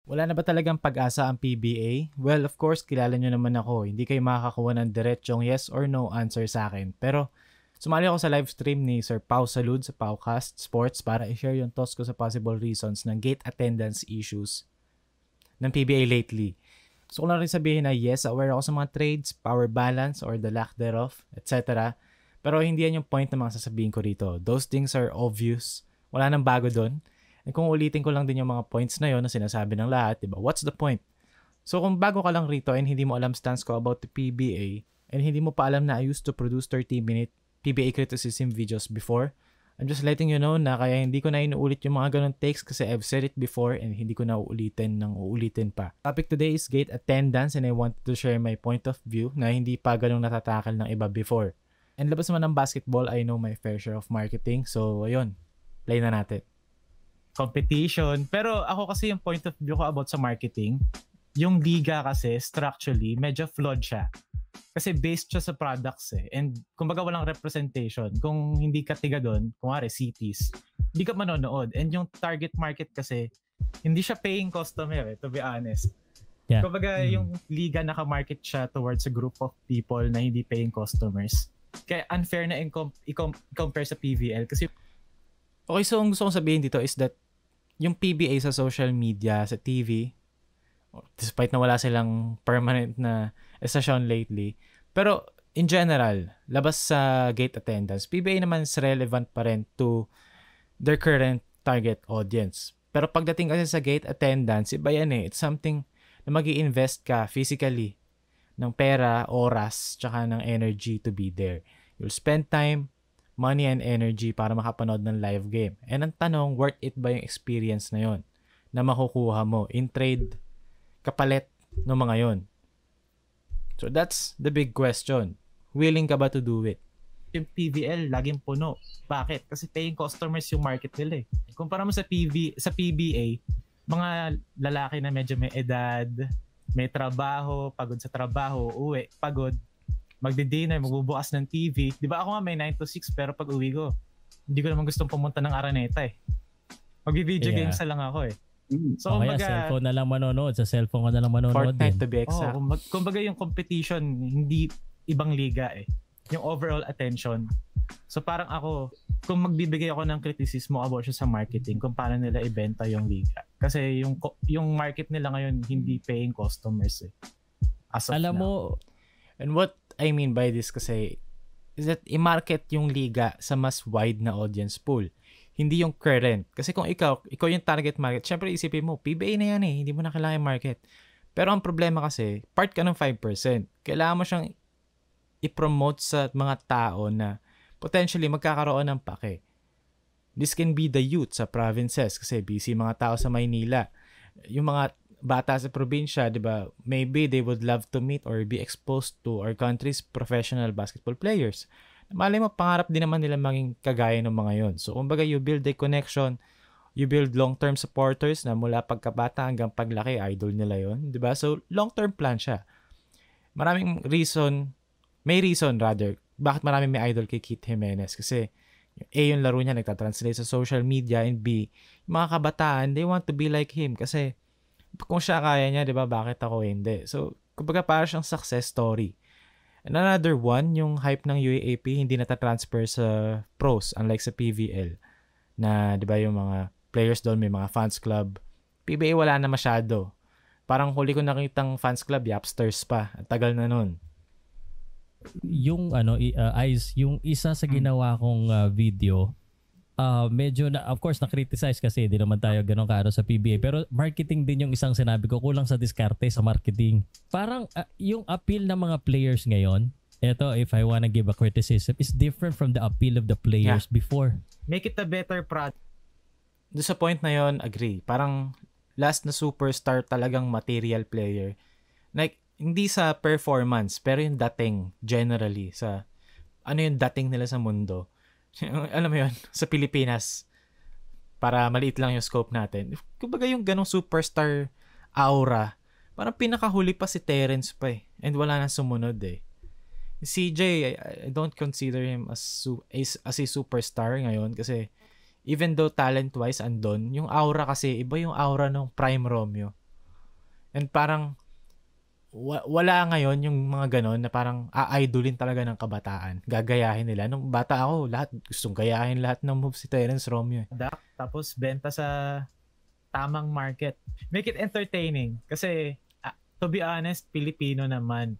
Wala na ba talagang pag-asa ang PBA? Well, of course, kilala nyo naman ako. Hindi kayo makakakuha ng diretsyong yes or no answer sa akin. Pero sumali ako sa live stream ni Sir Pau Salud sa Paucast Sports para i-share yung thoughts ko sa possible reasons ng gate attendance issues ng PBA lately. So kung lang rin sabihin na yes, aware ako sa mga trades, power balance or the lack thereof, etc. Pero hindi yan yung point na mga sasabihin ko rito. Those things are obvious. Wala nang bago doon. And kung ulitin ko lang din yung mga points na yon na sinasabi ng lahat, diba? What's the point? So kung bago ka lang rito and hindi mo alam stance ko about the PBA and hindi mo pa alam na I used to produce 30-minute PBA criticism videos before, I'm just letting you know na kaya hindi ko na inuulit yung mga ganun takes kasi I've said it before and hindi ko na uulitin pa. Topic today is gate attendance and I want to share my point of view na hindi pa ganun natatakal ng iba before. And labas naman ng basketball, I know my fair share of marketing. So ayun, play na natin. Competition. Pero ako kasi yung point of view ko about sa marketing, yung liga kasi structurally medyo flawed siya. Kasi based siya sa products eh. And kumbaga walang representation. Kung hindi ka tiga doon, kunwari cities, hindi ka manonood. And yung target market kasi, hindi siya paying customer eh, to be honest. Yeah. Kumbaga yung liga naka-market siya towards a group of people na hindi paying customers. Kaya unfair na i-compare sa PVL. Kasi okay, so ang gusto kong sabihin dito is that yung PBA sa social media, sa TV, despite na wala silang permanent na session lately, pero in general, labas sa gate attendance, PBA naman is relevant pa rin to their current target audience. Pero pagdating kasi sa gate attendance, iba yan eh. It's something na mag-i-invest ka physically ng pera, oras, tsaka ng energy to be there. You'll spend time, money and energy para makapanood ng live game. And ang tanong, worth it ba yung experience na yon na makukuha mo in trade kapalit ng mga yon? So that's the big question. Willing ka ba to do it? Yung PVL, laging puno. Bakit? Kasi paying customers yung market nila eh. Kumpara mo sa PBA, mga lalaki na medyo may edad, may trabaho, pagod sa trabaho, uwi, pagod, magdi-dinner, magbubukas ng TV. Di ba ako nga may 9 to 6 pero pag uwi ko, hindi ko naman gustong pumunta ng Araneta eh. Mag-video games na lang ako eh. So kaya cellphone na lang manonood. Sa cellphone ka na lang manonood Fortnite din. to be exact. Kumbaga yung competition, hindi ibang liga eh. Yung overall attention. So parang ako, kung magbibigay ako ng kritisismo about siya sa marketing, kung paano nila ibenta yung liga. Kasi yung market nila ngayon, hindi paying customers eh. As of Alam now. mo, and what I mean by this kasi is that i-market yung liga sa mas wide na audience pool. Hindi yung current. Kasi kung ikaw yung target market, syempre isipin mo, PBA na yan eh, hindi mo na kailangan market. Pero ang problema kasi, part ka ng 5%. Kailangan mo siyang i-promote sa mga tao na potentially magkakaroon ng pake. This can be the youth sa provinces kasi busy mga tao sa Maynila. Yung mga bata sa probinsya, di ba, maybe they would love to meet or be exposed to our country's professional basketball players. Malay mo, pangarap din naman nila maging kagaya ng mga yon. So, kumbaga, you build a connection, you build long-term supporters na mula pagkabata hanggang paglaki, idol nila yon, di ba? So, long-term plan siya. May reason rather, bakit maraming may idol kay Keith Jimenez. Kasi, A, yung laro niya nagtatranslate sa social media, and B, yung mga kabataan, they want to be like him. Kasi, kung siya kaya niya, di ba, bakit ako hindi? So, kumbaga, para siyang success story. And another one, yung hype ng UAAP hindi natatransfer sa pros unlike sa PVL na 'di ba yung mga players doon may mga fans club. PBA wala na masyado. Parang huli ko nakitang fans club, Yapsters pa. At tagal na nun. Yung Ice, yung isa sa ginawa kong video, medyo na, of course, na-criticize kasi di naman tayo ganun kaano sa PBA. Pero marketing din yung isang sinabi ko, kulang sa diskarte sa marketing. Parang yung appeal ng mga players ngayon, eto, if I wanna give a criticism, is different from the appeal of the players before. Make it a better product. Doon sa point na yon, agree. Parang last na superstar talagang material player. Like, hindi sa performance, pero yung dating generally sa ano yung dating nila sa mundo. Alam mo yun, sa Pilipinas, para maliit lang yung scope natin. Kumbaga yung ganong superstar aura, parang pinakahuli pa si Terence pa eh. And wala na sumunod eh. CJ, I don't consider him as a superstar ngayon kasi even though talent-wise andon, yung aura kasi, iba yung aura ng Prime Romeo. And parang wala ngayon yung mga ganon na parang a-idolin talaga ng kabataan. Gagayahin nila. Nung bata ako, lahat gustong gayahin lahat ng moves si Terence Romeo. Tapos benta sa tamang market. Make it entertaining. Kasi to be honest, Pilipino naman.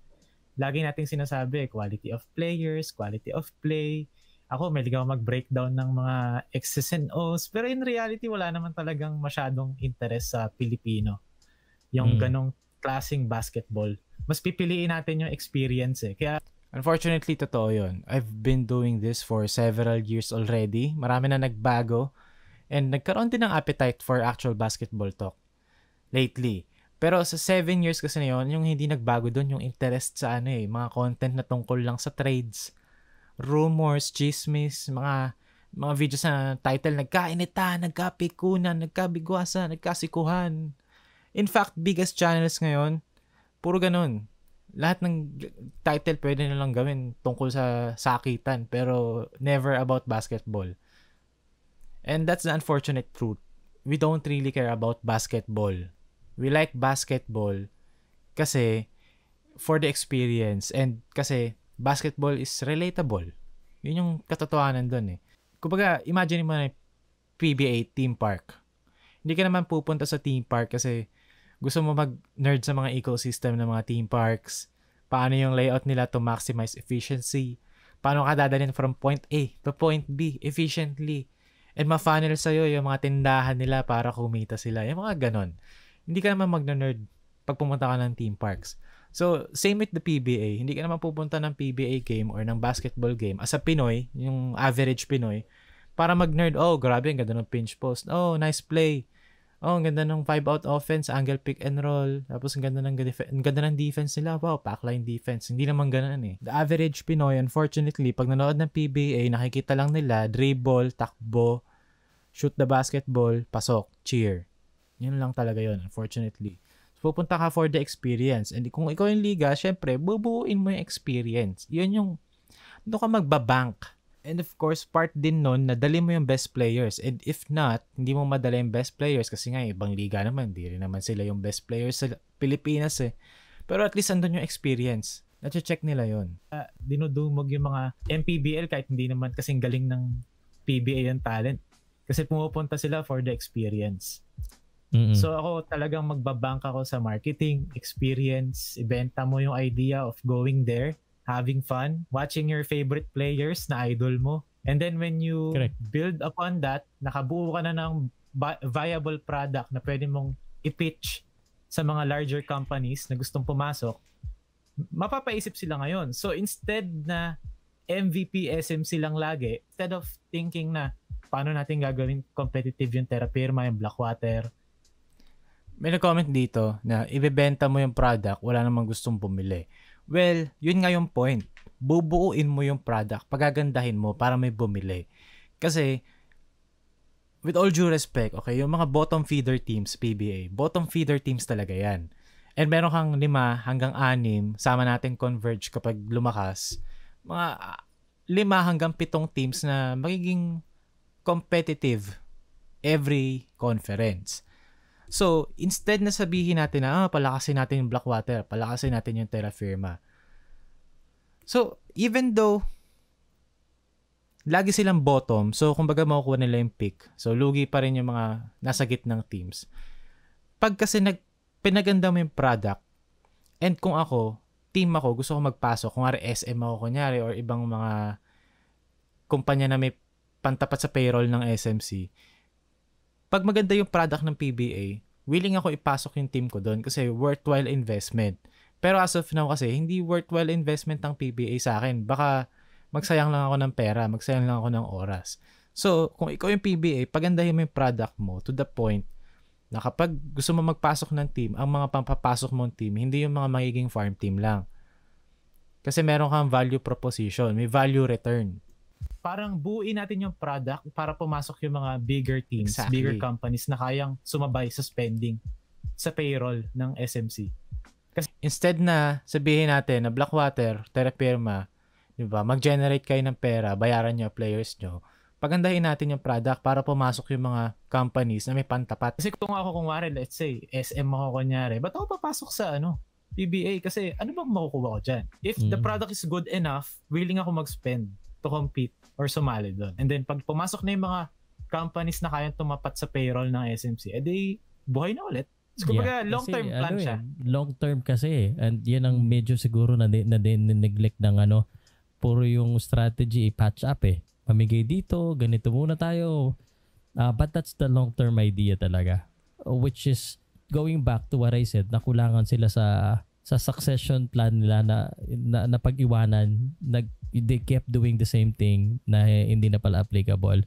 Lagi nating sinasabi, quality of players, quality of play. Ako, may ligaw mag-breakdown ng mga X's and O's. Pero in reality, wala naman talagang masyadong interest sa Pilipino. Yung ganong klaseng basketball. Mas pipiliin natin yung experience eh. Kaya unfortunately, totoo yun. I've been doing this for several years already. Marami na nagbago. And nagkaroon din ng appetite for actual basketball talk lately. Pero sa 7 years kasi na yun, yung hindi nagbago doon, yung interest sa mga content na tungkol lang sa trades, rumors, chismis, mga videos na title, nagkainitan, nagkapikunan, nagkabigwasan, nagkasikuhan. In fact, biggest channels ngayon, puro ganun. Lahat ng title pwede nilang gawin tungkol sa sakitan, pero never about basketball. And that's the unfortunate truth. We don't really care about basketball. We like basketball kasi for the experience and kasi basketball is relatable. Yun yung katotohanan dun eh. Kumbaga, imagine mo na PBA theme park. Hindi ka naman pupunta sa theme park kasi gusto mo mag-nerd sa mga ecosystem ng mga theme parks. Paano yung layout nila to maximize efficiency. Paano ka dadalhin from point A to point B efficiently. And ma-funnel sa'yo yung mga tindahan nila para kumita sila. Yung mga ganon. Hindi ka naman mag-nerd pag pumunta ka ng theme parks. So, same with the PBA. Hindi ka naman pupunta ng PBA game or ng basketball game as a Pinoy, yung average Pinoy, para mag-nerd. Oh, grabe, ang ganda ng pinch post. Oh, nice play. Oh, ang ganda ng 5-out offense, angle pick and roll. Tapos ang ganda ng defense nila. Wow, packline defense. Hindi naman ganun eh. The average Pinoy, unfortunately, pag nanood ng PBA, nakikita lang nila dribble, takbo, shoot the basketball, pasok, cheer. Yun lang talaga yun, unfortunately. So, pupunta ka for the experience. And kung ikaw yung liga, syempre, bubuuin mo yung experience. Yun yung, doon ka magbabank. And of course, part din nun, nadali mo yung best players. And if not, hindi mo madala yung best players kasi nga, ibang liga naman, hindi rin naman sila yung best players sa Pilipinas eh. Pero at least andun yung experience. Nache-check nila yun. Dinudumog yung mga MPBL kahit hindi naman kasing galing ng PBA yung talent. Kasi pumupunta sila for the experience. Mm-hmm. So ako talagang magbabank ako sa marketing, experience, ibenta mo yung idea of going there, having fun, watching your favorite players na idol mo. And then when you build upon that, nakabuo ka na ng viable product na pwede mong i-pitch sa mga larger companies na gustong pumasok, mapapaisip sila ngayon. So instead na MVP SMC lang lagi, instead of thinking na paano natin gagawin competitive yung Terra Firma, yung Blackwater. May nag-comment dito na ibebenta mo yung product, wala namang gustong bumili. Well, yun nga yung point. Bubuuin mo yung product, pagagandahin mo para may bumili. Kasi, with all due respect, okay, yung mga bottom feeder teams, PBA, bottom feeder teams talaga yan. And meron kang 5 hanggang 6, sama natin Converge kapag lumakas, mga 5 hanggang 7 teams na magiging competitive every conference. So, instead na sabihin natin na palakasin natin yung Blackwater, palakasin natin yung Terra Firma. So, even though lagi silang bottom, so kumbaga makukuha nila yung pick. So, lugi pa rin yung mga nasa gitnang teams. Pag kasi pinaganda mo yung product, and kung ako, team ako, gusto ko magpasok, kung SM ako kunyari, or ibang mga kumpanya na may pantapat sa payroll ng SMC, pag maganda yung product ng PBA, willing ako ipasok yung team ko doon kasi worthwhile investment. Pero as of now kasi, hindi worthwhile investment ng PBA sa akin. Baka magsayang lang ako ng pera, magsayang lang ako ng oras. So, kung ikaw yung PBA, pagandahin mo yung product mo to the point na kapag gusto mo magpasok ng team, ang mga pampapasok mong team, hindi yung mga magiging farm team lang. Kasi meron kang value proposition, may value return. Parang buuin natin yung product para pumasok yung mga bigger teams, bigger companies na kayang sumabay sa spending sa payroll ng SMC. Kasi instead na sabihin natin na Blackwater, Terra Firma, di ba, mag-generate kayo ng pera, bayaran nyo players nyo, pagandahin natin yung product para pumasok yung mga companies na may pantapat. Kasi kung ako kunwari, let's say, SM ako kunyari, ba't ako papasok sa PBA? Kasi ano bang makukuha ko dyan? If the product is good enough, willing ako mag-spend to compete or sumali doon. And then pag pumasok na yung mga companies na kayang tumapat sa payroll ng SMC, edi buhay na ulit. So, kumbaga, long-term plan siya. Long-term kasi. And yan ang medyo siguro na neglect ng puro yung strategy i-patch up Pamigay dito, ganito muna tayo. But that's the long-term idea talaga. Which is going back to what I said, nakulangan sila sa succession plan nila na pag-iwanan, they kept doing the same thing na hindi na pala applicable.